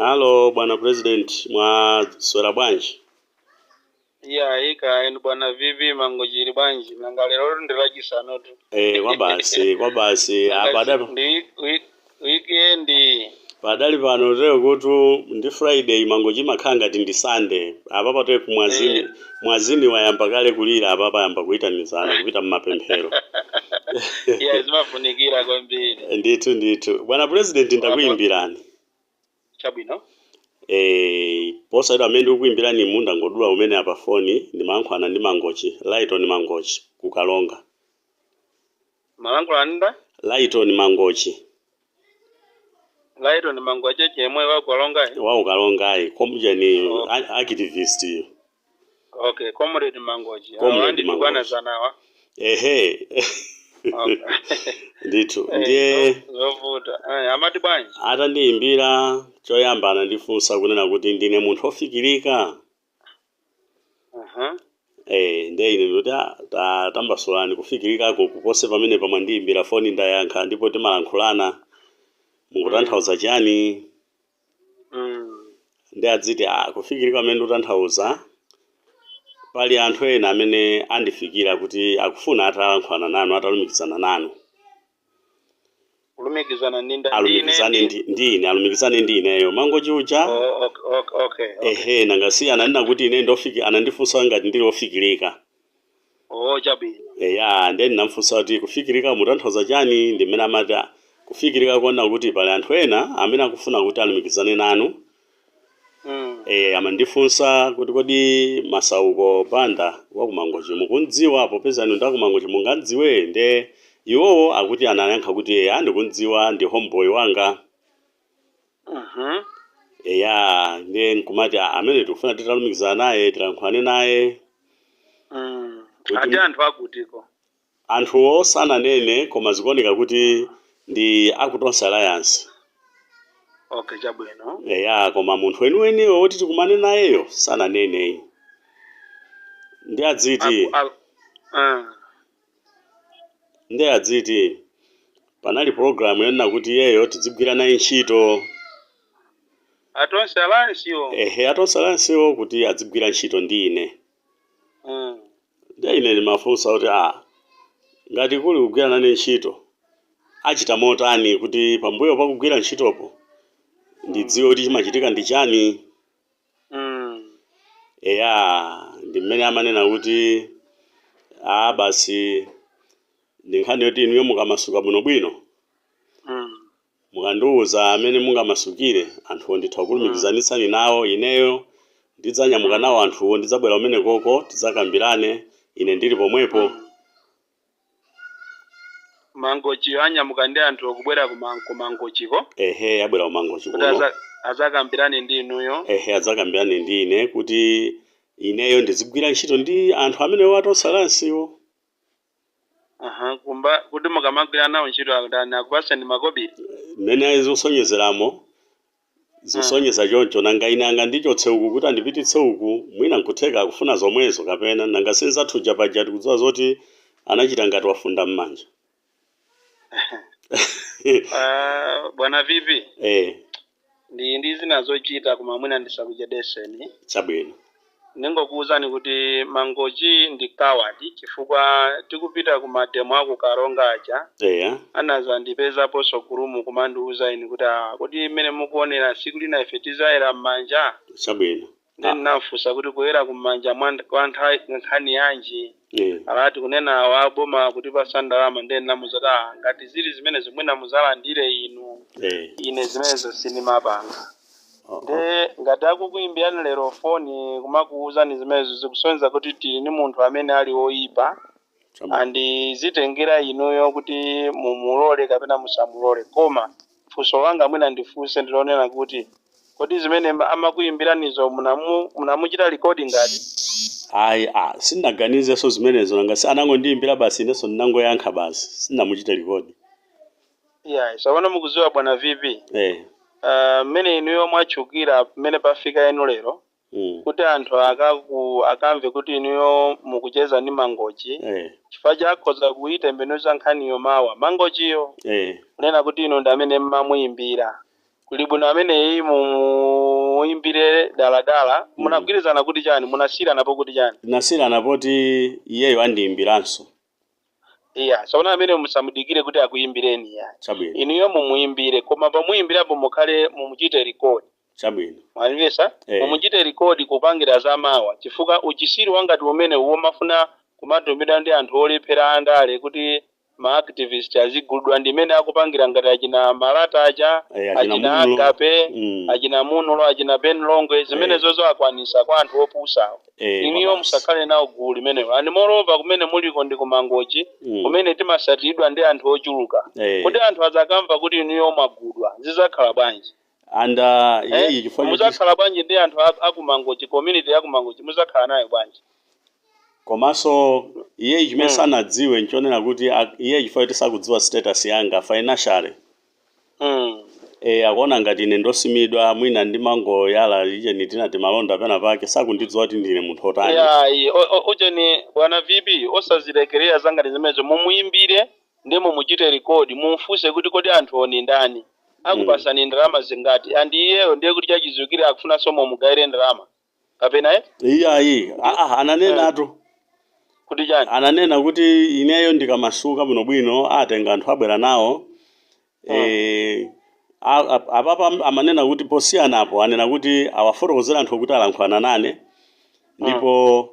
Halo bwana president mwaswera bwanji. Ika inu bwana vivi mangojiri bwanji nanga lero ndilachisanu tu. Kwabasi weekend padali pano lero kuti ndi Friday mangoji makhanga ti ndi Sunday apa patoe mwazini wayamba kale kulira apa payamba kuitanizana kupita mmapemphero. zimafunikira kwambiri. Ndithu bwana president ndakuyimbirani. Chabwino. Posaida amene ukuyimbirani munda ngodula umene apa phone ndimankhwana ndi Mangochi, Lighton Mangochi kukalonga. Malankhula nda? Lighton Mangochi. Lighton Mangochi chemwe wa kukalonga. Wa ukalonga komujani activist. Okay, comrade Mangochi. Comrade Mangochi sanawa. Ndithu ndiye zovuta amati bwanji atandiyimbira choyambana ndifunsa kunena kuti ndine munthu ofikirika. Ndiye ine ndoti tambasolani kufikirikako kupose pamene pamwandiyimbira foni ndayankha ndipo timalankhulana mukutanthauza chani. Ndi adziti kufikirika amene ndikutanthauza pali anthu ena amene andifikira kuti akufuna atalankhulana nanu atalumikizana nanu. Kulumikizana ndine alumikizane ndi ineyo Mangochi uja. Okay. Nangasiyana ndina kuti ine ndofika anandifunsa ngati ndili ofikirika. Chabwino. Ndiye ndinamfunsa kuti kufikirika mutanthauza chani ndimene amati kufikirika kuona kuti pali anthu ena amene akufuna kuti alumikizane nanu. Amandifunsa kuti kodi Masauko Banda wa kumangochi mukundziwa popeza inu ndakumangochi mungadziwe nde iwowo akuti anayankha kuti ndikundziwa ndi homeboy wanga. Ndiye nkumati amene tikufuna titalumikizana naye tilankhulane naye. Ati anthu akutiko. Anthuwo sananene koma zikuoneka kuti ndi Akutonsa Alliance. Okay, chabwino. Koma munthu weniweni woti tikumane nayeyo sananene. Ndi adziti panali program yonena kuti yeyo tidzigwira naye ntchito. Atonsa Alliance Atonsa Alliance kuti adzigwira ntchito ndi ine. Ndiye ine ndimafunsa kuti ngati kuli kugwira nane ntchito achita motani kuti pambuyo pakugwira ntchitopo ndidziwe kuti chimachitika ndi chani. Ndi mmene amanena kuti basi ndi nkhani yoti inuyo mukamasuka bwinobwino mukandiwuza amene mungamasukire anthuwo nditha kulumikizanitsani nawo ineyo ndidzanyamuka nawo anthuwo ndidzabwera umene koko tidzakambirane ine ndili pomwepo. Mangochi anyamuka ndi anthu okubwera ku Mangochiko. Abwera ku Mangochi kuno. Azakambirane ndi inuyo. Azakambirane ndi ine kuti ineyo ndizigwira ntchito ndi anthu amene Atonsa Alliance. Kuti mukamagwira nawo ntchito akupasa ndi makobiri. Mmene zosonyezeramo zosonyeza choncho nanga ine anga ndichotse uku kuti andipititse uku mwina nkutheka kufuna zomwezo kapena nanga senzathuja paja tikudziwa zoti anachita ngati wafunda m'manja. Bwana vivi. Ndi zinazochita koma mwina ndisakuchedeseni. Chabwino. Ningokuwuzani kuti Mangochi ndi kawadi chifukwa tikupita ku mademo aku Kalonga aja. Anazandipeza sogulumu kumandiwuza ine kuti mmene mukuonera siku lina ife tizayera m'manja. Chabwino. Nafunsa kuti kuyera kumanja kwa nkhani yanji. Alati kunena waboma kuti pasandalama ndeni namuzata ngati zili zimene zimwena muzalandire inu. Ine zimenezo sinimapanga. Ngati akukuyimbirani lero foni kumakuwuzani zimenezo zikusonyeza kuti tili ni munthu amene ali oyipa. Andizitengera inuyo kuti mumulole kapena musamulole koma funso wanga mwina ndifunse ndilonena kuti kodi zimene amakuyimbiranizo munamuchita recording ngati. Sinaganizeso zimenezo nanga anangondiyimbira basi inenso ndinangoyankha basi sinamuchita recording. Sawana mukuziwa bwana vipi. Mmene inuyo mwachukira mmene pafika inu lero. Kuti anthu akamve kuti inuyo mukucheza ndi Mangochi. Chifukwa chakhoza kuyitembenuza nkhaniyo mawa Mangochiyo. Kunena kuti inu ndi amene mmamuyimbira. kuli bwino ameneyi muimbire daladala munagwirizana kuti chani munasirana po kuti chani nasirana poti iyeyo andiimbiranso iya saona amene musamudikire kuti akuimbireni ya chabwino inuyo mumuimbire koma pamuimbirapo mukhale mumuchite record chabwino mwanimvesa mumuchite record kupangira za mawa chifukwa uchisiri wangati umene uwo mafuna kumatumidwa ndi anthu olephera andale kuti ma activist azigudwa ndimene akupangira ngati achina Malata aja achina Agape achina Munulo achina Ben Longwe zimene zozo akwanisa kwa anthu opusawo iniyo musakhale nawo gulu limeneyo and moreover kumene muliko ndi kumangochi kumene timasatidwa ndi anthu ochuluka kuti anthu azakamva kuti iniyo magudwa zizakhala bwanji and yeyi chifukwa muzakhala bwanji ndi anthu akumangochi community yakumangochi muzakhala nayo bwanji komanso iye chimene sanadziwe nchonena kuti iye chifukwa kuti sakudziwa status yanga financially akuona ngati ine ndosimidwa mwina ndimangoyala icheni tinati malonda pena pake sakundidziwa kuti ndine munthu otani ucheni bwana vipi osazilekerera zangati zimenezo mumuimbire ndi mumuchite record mumfunse kuti kodi anthu oni ndani akupasani ndalama zingati andi iyeyo ndiye kuti chachizukire akufuna somo mugaire ndalama kapena iyayi ananenatu kuti chani ananena kuti ineyo ndikamasuka bwinobwino atenga anthu abwera nawo apapa amanena kuti posiyanapo anena kuti awafotokozera anthu kuti alankhulana nane ndipo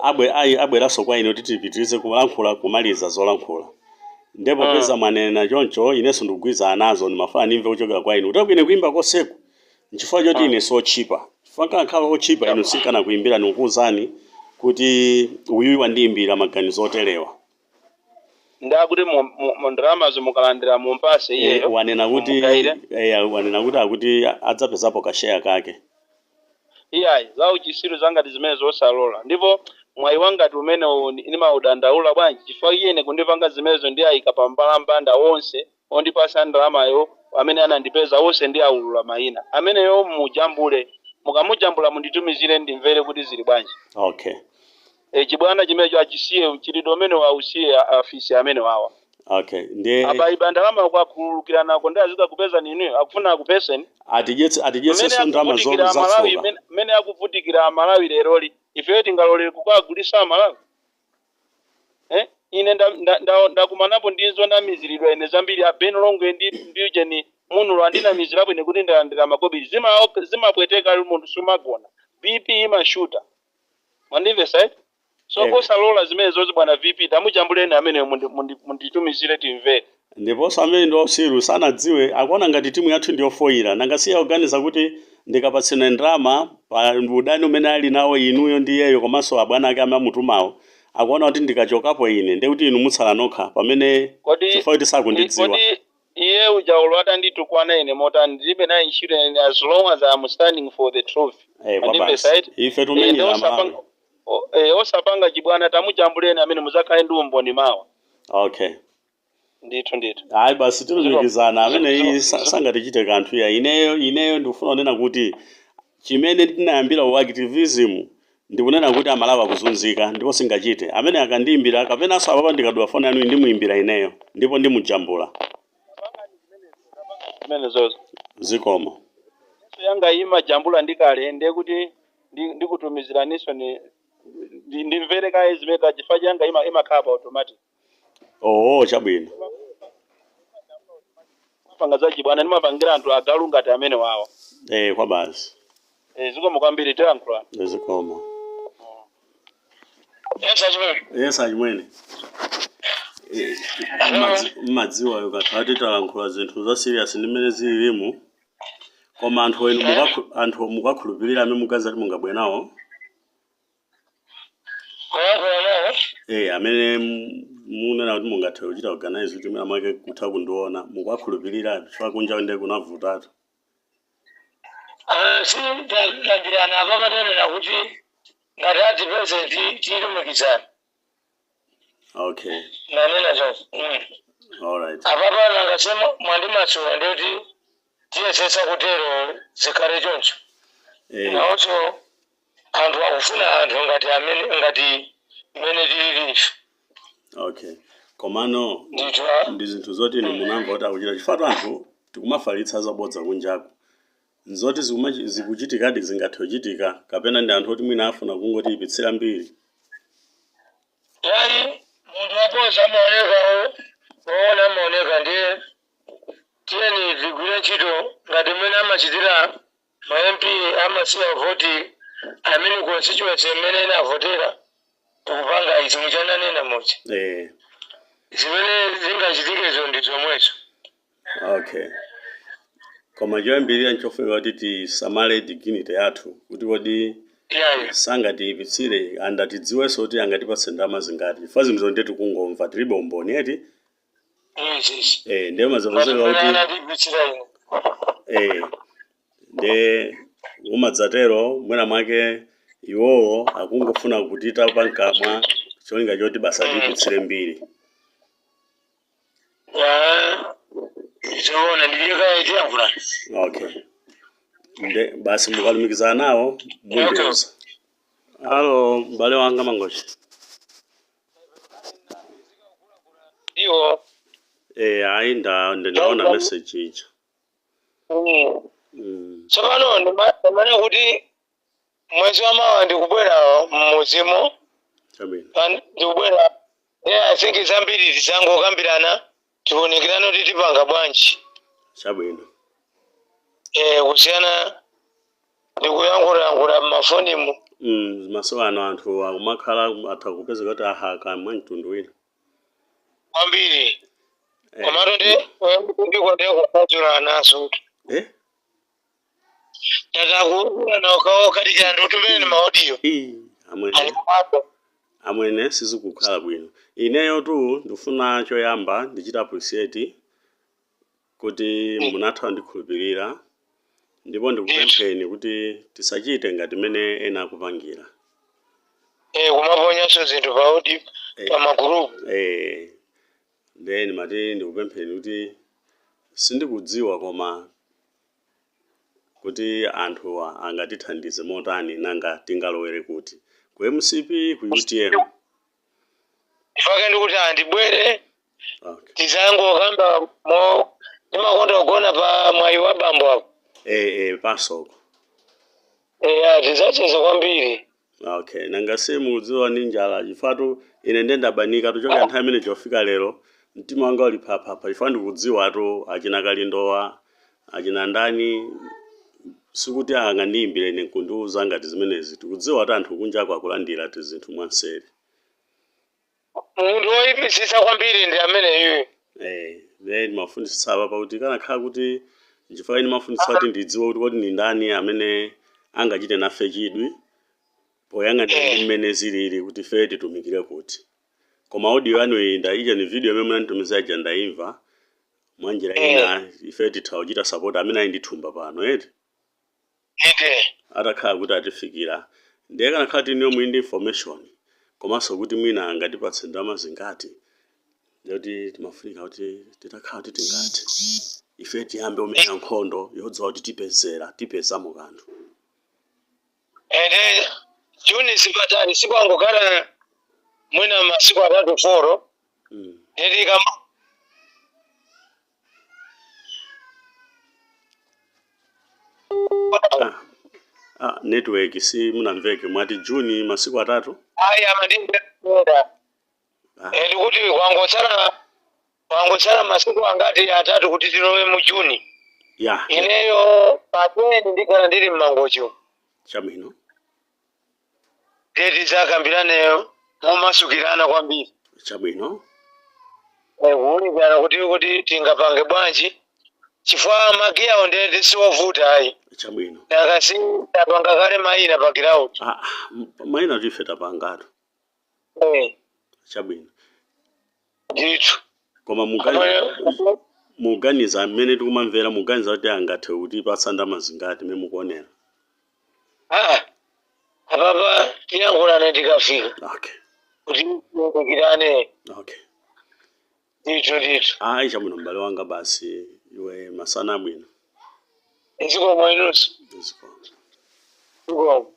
abweranso kwa ine kuti tipitirize kulankhula kumaliza zolankhula ndipo peza mwanena choncho inenso ndikugwiza nazo ndimafuna ndimve kuchokera kwa ine kuti ine kuimba koseku nchifukwa choti ine sochipa chifukwa nkhala ochipa inu sikana kuimbira ndikukuwuzani kuti uyu wandiimbira maganizo otelewa ndakuti ndalama zimukalandira mumpase iyeyo wanena kuti akuti adzapezapo kasheya kake iyayi za uchisiru zangati zimene zosalola ndipo mwayi wangati umene nimaudandaula bwanji chifukwa iyene kundipanga zimenezo ndi ayika pambalambanda onse ondipasa ndalamayo amene anandipeza onse ndi aulula mayina ameneyo mujambule mukamujambula munditumizire ndimvere kuti zili bwanji okay chibwana chimenecho achisiye chilido amene wausiye afisi amene wawa okay ndi apa ibandalama kwakhululukira nako ndi azika kupeza nini akufuna akupeseni atijetse ndalama Malawi mene akuvutikira Malawi leroli ife tingalolere kukagulisa Malawi ine ndakumanapo ndizo namiziridwa ine zambiri a Ben Longwe ndi ujeni Munulo andina mizirapo ine kuti ndalandira makobi zimapweteka munthu sumagona BP imashuta mandive side so osalola zimene zozi bwana VP tamujambuleni amene munditumizire timve ndiponso amene ndi osiru sanadziwe akuona ngati timu yathu ndi yofoyira nangasiya kuganiza kuti ndikapatsana ndalama pa udani umene ali nawo inuyo ndi iyeyo komanso abwana ake amamutumawo akuona kuti ndikachokapo ine ndi kuti inu mutsala nokha pamene chifukwa kuti sakundidziwa kodi iye ujaulwa atanditukwana ine mota ndilibe naye insurance as long as I'm standing for the truth ife tumenyera Malawi osapanga chibwana tamujambuleni amene muzakhale ndi umboni mawa okay ndithu hayi basi tilumikizana amene sangatichite kanthu ya ineyo ndikufuna kunena kuti chimene tinayambira u activism ndikunena kuti Amalawi akuzunzika ndipo singachite amene akandiimbira kapenanso apapa ndikadwa foni yanu ndimuimbira ineyo ndipo ndimujambula zimene zozo zikomo yanga ima jambula ndikale ndiye kuti ndikutumiziraniso ndimvere kaye zimeka chifukwa yanga ima khapa automatic chabwino panga zachi bwana ndimapangira anthu agalu ngati amene wawa kwa basi zikomo kwambiri tiyankhula zikomo yes achimwene mmadziwa ukatati talankhula zinthu za serious ndimene zililimu koma anthu mukakhulupirira amene mukazati mungabwe nawo amene munena kuti mungathe kuchita organize kuti mwina mwake kutha kundiona mukakhulupirira chifukwa kunja ndi kunavutatu sindandirana apapatanena kuti ngati ati president tilumikizana okay nanena zonse alright apapa nangase mwandimasula ndikuti tiyesesa kutero zikhale choncho nawonso anthu akufuna anthu ngati amene ngati imene tililife okay komano ndi zinthu zoti inu munamva kuti akuchita chifukwa anthu tikumafalitsa zabodza kunjaku nzoti zikuchitikadi zingathe kuchitika kapena ndi anthu oti mwina afuna kungoti ipitsira mbiri. Yani munthu waposa amaoneka woona amaoneka ndiye tiyeni tigwire ntchito ngati mmene amachitira ma MP amasiya voti amene constituency imene inavotera tikupanga izi muchananena mucha zimene zingachitikezo ndi zomwezo. Okay, koma choyambirira nchofunika kuti tisamale dignity yathu kuti kodi sangatiyipitsire andatidziwenso kuti angatipatse ndalama zingati chifukwa zinthu ndeti kungomva tilibe umboni eti. Ndiye mazapezeka kuti nde umadzatero mwina mwake iwowo akungofuna kutita pankamwa cholinga choti basa tipitsire mbiri. Okay, nde basi mukalumikizana nawo mundiuza. Alo mbale wanga Mangochi. Iwo hayi ndaona message icha. Tsopano ndimane kuti mwezi wa mawa ndikubwera mmuzimu. Ndikubwera I think zambiri tizangokambirana tionekirana kuti tipanga bwanji. Chabwino. Kusiyana ndikuyankhula mafonimu. Maso ano anthu akumakhala atha kupezeka kuti ahaka mwantundu wina. Kwambiri. Komatu ndiko kupatula naso. Tatakuona nakawo katika ndotumene maaudio. Amwene sizikukhala bwino. Ineyo tu ndifuna choyamba ndichita appreciate kuti munatha ndikhulupirira ndipo ndikupempheni kuti tisachite ngati mene ena akupangira. Kumaponyanso zinthu paudi pamagroup. Then mati ndikupempheni kuti sindikudziwa koma kuti anthu angatithandize motani nanga tingalowere kuti ku MCP ku UTM. Ifake ndikuti andibwere tizangokamba mo ndimakonda kugona pa mwayi wa bambo apo. Pasoko. Tizacheza kwambiri. Okay, nanga simudziwa ni njala chifatu ine ndendabanika tuchoka nthawi imene chofika lero mtima wanga uli phapha chifukwa ndikudziwa tu achina Kalindowa achina ndani sikuti angandiyimbire ine kundiuza ngati zimenezi tikudziwa kuti anthu kunja kwakulandira ti zinthu mwanseri. Munthu woyipisisa kwambiri ndi ameneyo. Then mafundisa apa kuti kanakhala kuti nchifukwa ine mafundisa kuti ndidziwe kuti kodi ni ndani amene angachite nafe chidwi poyang'anira ndi mmene zilili kuti fe titumikire kuti. Koma audio yanu ndaicha ni video imene munanditumiza ija ndaimva mwanjira ina ife tithawa kuchita support amene ali ndithumba pano eti. Atakhala kuti atifikira ndiye kanakhala kuti niyo mwindi information komanso kuti mwina angatipatse ndalama zingati ndiyoti timafunika kuti titakhala kuti tingati ife tiyambe umenya nkhondo yodziwa kuti tipezamo kanthu. Juni sipatani sikwangokhala mwina masiku 3-4 ndeti kama network si munamveke mwati Juni masiku 3. Amadinde ndikuti kwangosala masiku angati 3 kuti tilowe mu Juni. Ineyo pateni ndikhala ndili mmangocho. Chabwino. Ndeti zakambiraneyo mumasukirana kwambiri. Chabwino. Kuunikana kuti tingapange bwanji chifukwa magiyawo ndeti siwovuta ayi. Chabwino. Nakasi tapanga kale mayina pa ground. Mayina tife tapangatu. Chabwino. Ndithu. Koma muganiza mmene tikumamvera muganiza kuti angathe kuti pasanda mazingati mmene mukuonera. Apapa tiyankhulana tikafika. Okay. Kuti tikirane. Okay. Ndithu. Chabwino mbale wanga basi iwe masana bwino. Iziko mwenusu. Iziko. Iziko.